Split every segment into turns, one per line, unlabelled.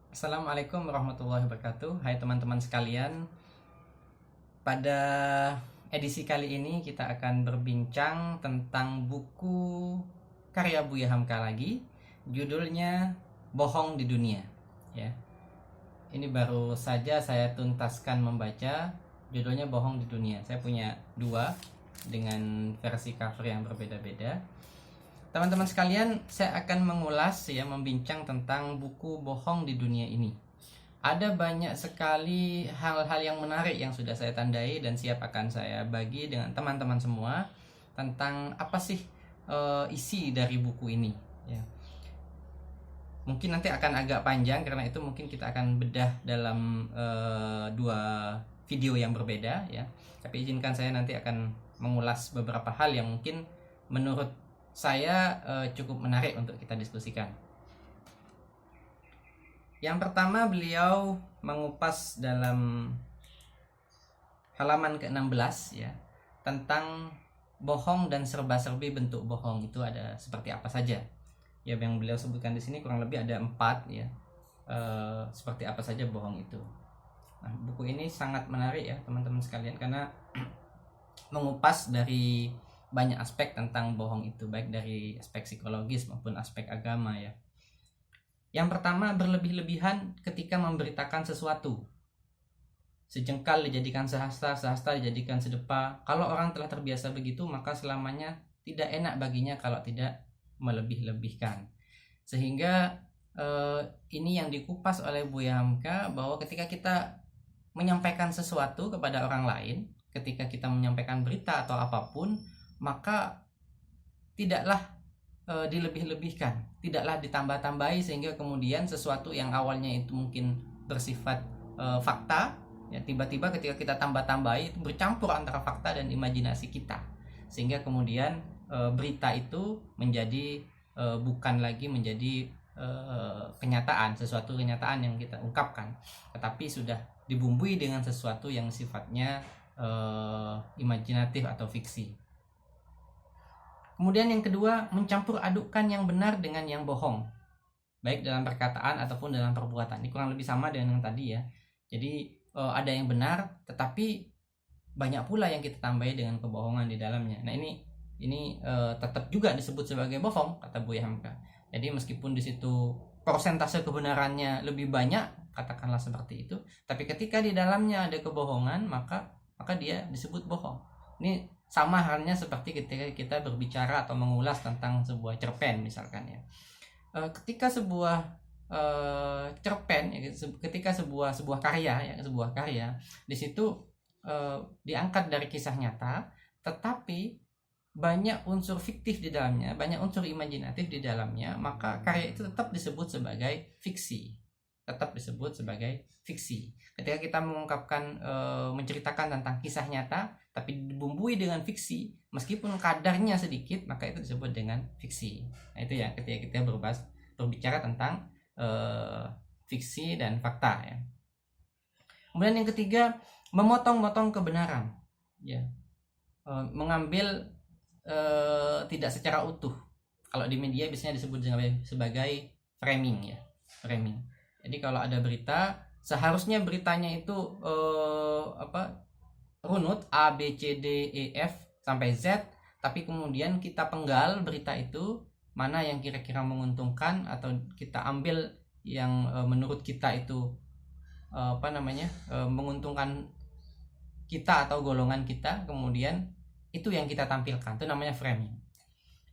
Assalamualaikum warahmatullahi wabarakatuh. Hai teman-teman sekalian. Pada edisi kali ini kita akan berbincang tentang buku karya Buya Hamka lagi. Judulnya Bohong di Dunia. Ya, ini baru saja saya tuntaskan membaca. Judulnya Bohong di Dunia. Saya punya dua dengan versi cover yang berbeda-beda. Teman-teman sekalian, saya akan mengulas membincang tentang buku Bohong di Dunia ini. Ada banyak sekali hal-hal yang menarik yang sudah saya tandai dan siap akan saya bagi dengan teman-teman semua tentang apa sih isi dari buku ini. Ya. Mungkin nanti akan agak panjang karena itu mungkin kita akan bedah dalam dua video yang berbeda ya. Tapi izinkan saya nanti akan mengulas beberapa hal yang mungkin menurut saya cukup menarik untuk kita diskusikan. Yang pertama, beliau mengupas dalam halaman ke-16 ya tentang bohong dan serba-serbi bentuk bohong itu ada seperti apa saja. Ya, yang beliau sebutkan di sini kurang lebih ada 4 ya. Seperti apa saja bohong itu. Nah, buku ini sangat menarik ya teman-teman sekalian karena mengupas dari banyak aspek tentang bohong itu, baik dari aspek psikologis maupun aspek agama ya. Yang pertama, berlebih-lebihan ketika memberitakan sesuatu. Sejengkal dijadikan sehasta, sehasta dijadikan sedepa. Kalau orang telah terbiasa begitu, maka selamanya tidak enak baginya kalau tidak melebih-lebihkan. Sehingga ini yang dikupas oleh Buya Hamka, bahwa ketika kita menyampaikan sesuatu kepada orang lain, ketika kita menyampaikan berita atau apapun, maka tidaklah dilebih-lebihkan, tidaklah ditambah-tambahi sehingga kemudian sesuatu yang awalnya itu mungkin bersifat fakta ya, tiba-tiba ketika kita tambah-tambahi itu bercampur antara fakta dan imajinasi kita, sehingga kemudian berita itu menjadi bukan lagi menjadi kenyataan, sesuatu kenyataan yang kita ungkapkan, tetapi sudah dibumbui dengan sesuatu yang sifatnya imajinatif atau fiksi. Kemudian yang kedua, mencampur adukkan yang benar dengan yang bohong, baik dalam perkataan ataupun dalam perbuatan. Ini kurang lebih sama dengan yang tadi ya. Jadi ada yang benar, tetapi banyak pula yang kita tambahi dengan kebohongan di dalamnya. Nah ini tetap juga disebut sebagai bohong, kata Buya Hamka. Jadi meskipun di situ persentase kebenarannya lebih banyak, katakanlah seperti itu, tapi ketika di dalamnya ada kebohongan, maka dia disebut bohong. Ini sama halnya seperti ketika kita berbicara atau mengulas tentang sebuah cerpen misalkan ya. Ketika sebuah cerpen ya, ketika sebuah karya di situ diangkat dari kisah nyata, tetapi banyak unsur fiktif di dalamnya, banyak unsur imajinatif di dalamnya, maka karya itu tetap disebut sebagai fiksi. Ketika kita mengungkapkan menceritakan tentang kisah nyata tapi dibumbui dengan fiksi, meskipun kadarnya sedikit, maka itu disebut dengan fiksi. Nah, itu ya ketika kita berbicara tentang fiksi dan fakta ya. Kemudian yang ketiga, memotong-motong kebenaran ya. Mengambil tidak secara utuh. Kalau di media biasanya disebut sebagai framing ya. Jadi kalau ada berita, seharusnya beritanya itu runut A B C D E F sampai Z, tapi kemudian kita penggal berita itu mana yang kira-kira menguntungkan, atau kita ambil yang menurut kita itu menguntungkan kita atau golongan kita, kemudian itu yang kita tampilkan, itu namanya framing.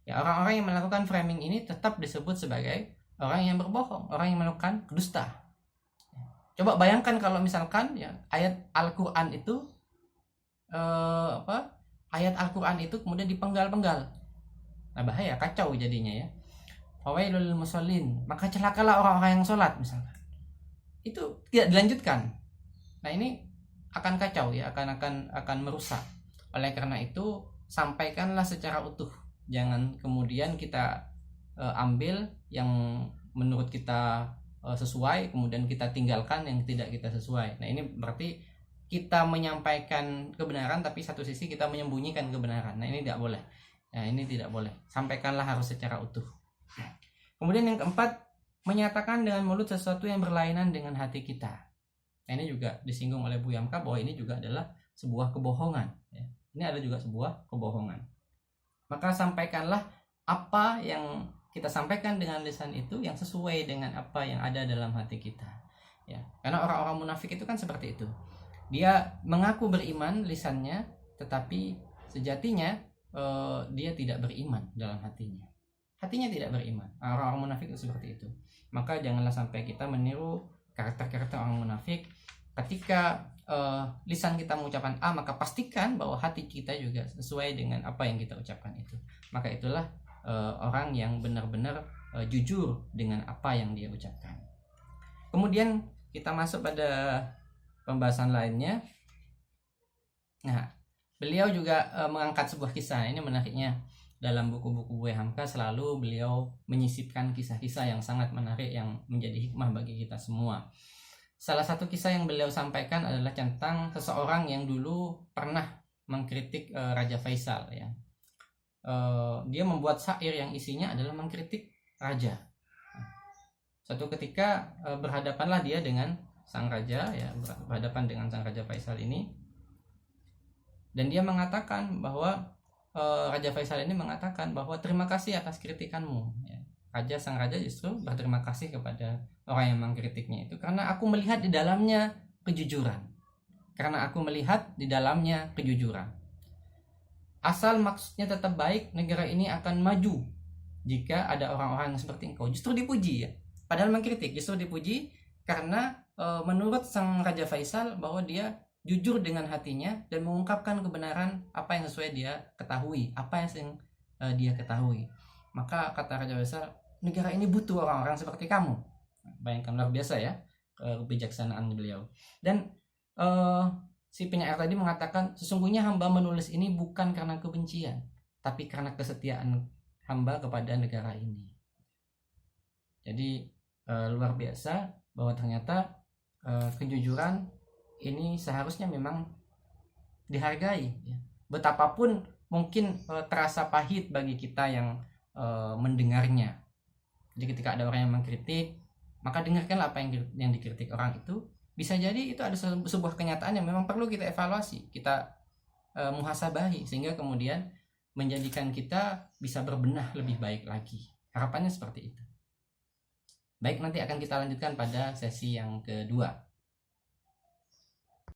Ya, orang-orang yang melakukan framing ini tetap disebut sebagai orang yang berbohong, orang yang melakukan dusta. Coba bayangkan kalau misalkan ya ayat Al-Qur'an itu ayat Al-Qur'an itu kemudian dipenggal-penggal. Nah, bahaya, kacau jadinya ya. Fawailul musallin, maka celakalah orang-orang yang sholat misalkan. Itu tidak dilanjutkan. Nah, ini akan kacau ya, akan merusak. Oleh karena itu, sampaikanlah secara utuh. Jangan kemudian kita ambil yang menurut kita sesuai, kemudian kita tinggalkan yang tidak kita sesuai. Nah, ini berarti kita menyampaikan kebenaran tapi satu sisi kita menyembunyikan kebenaran. Nah, ini tidak boleh. Sampaikanlah harus secara utuh. Kemudian yang keempat, menyatakan dengan mulut sesuatu yang berlainan dengan hati kita. Nah, ini juga disinggung oleh Bu Yamka bahwa ini juga adalah sebuah kebohongan. Ini ada juga sebuah kebohongan. Maka sampaikanlah apa yang kita sampaikan dengan lisan itu yang sesuai dengan apa yang ada dalam hati kita. Ya, karena orang-orang munafik itu kan seperti itu. Dia mengaku beriman lisannya, tetapi sejatinya dia tidak beriman dalam hatinya. Hatinya tidak beriman. Orang-orang munafik itu seperti itu. Maka janganlah sampai kita meniru karakter-karakter orang munafik. Ketika lisan kita mengucapkan A, maka pastikan bahwa hati kita juga sesuai dengan apa yang kita ucapkan itu. Maka itulah orang yang benar-benar jujur dengan apa yang dia ucapkan. Kemudian kita masuk pada pembahasan lainnya. Nah, beliau juga mengangkat sebuah kisah. Ini menariknya, dalam buku-buku Bu Hamka selalu beliau menyisipkan kisah-kisah yang sangat menarik yang menjadi hikmah bagi kita semua. Salah satu kisah yang beliau sampaikan adalah tentang seseorang yang dulu pernah mengkritik Raja Faisal, ya. Dia membuat syair yang isinya adalah mengkritik raja. Suatu ketika berhadapanlah dia dengan sang raja, ya, berhadapan dengan sang Raja Faisal ini, dan dia mengatakan bahwa Raja Faisal ini mengatakan bahwa terima kasih atas kritikanmu, ya. Sang raja justru berterima kasih kepada orang yang mengkritiknya itu karena aku melihat di dalamnya kejujuran. Asal maksudnya tetap baik, negara ini akan maju jika ada orang-orang yang seperti engkau. Justru dipuji, ya. Padahal mengkritik, justru dipuji karena menurut sang Raja Faisal bahwa dia jujur dengan hatinya dan mengungkapkan kebenaran apa yang sesuai dia ketahui, dia ketahui. Maka kata Raja Faisal, negara ini butuh orang-orang seperti kamu. Bayangkan, luar biasa ya kebijaksanaan beliau. Dan si penyair tadi mengatakan, sesungguhnya hamba menulis ini bukan karena kebencian, tapi karena kesetiaan hamba kepada negara ini. Jadi luar biasa bahwa ternyata kejujuran ini seharusnya memang dihargai, ya. Betapapun mungkin terasa pahit bagi kita yang mendengarnya. Jadi ketika ada orang yang mengkritik, maka dengarkanlah apa yang dikritik orang itu. Bisa jadi itu ada sebuah kenyataan yang memang perlu kita evaluasi, kita muhasabahi, sehingga kemudian menjadikan kita bisa berbenah lebih baik lagi. Harapannya seperti itu. Baik, nanti akan kita lanjutkan pada sesi yang kedua.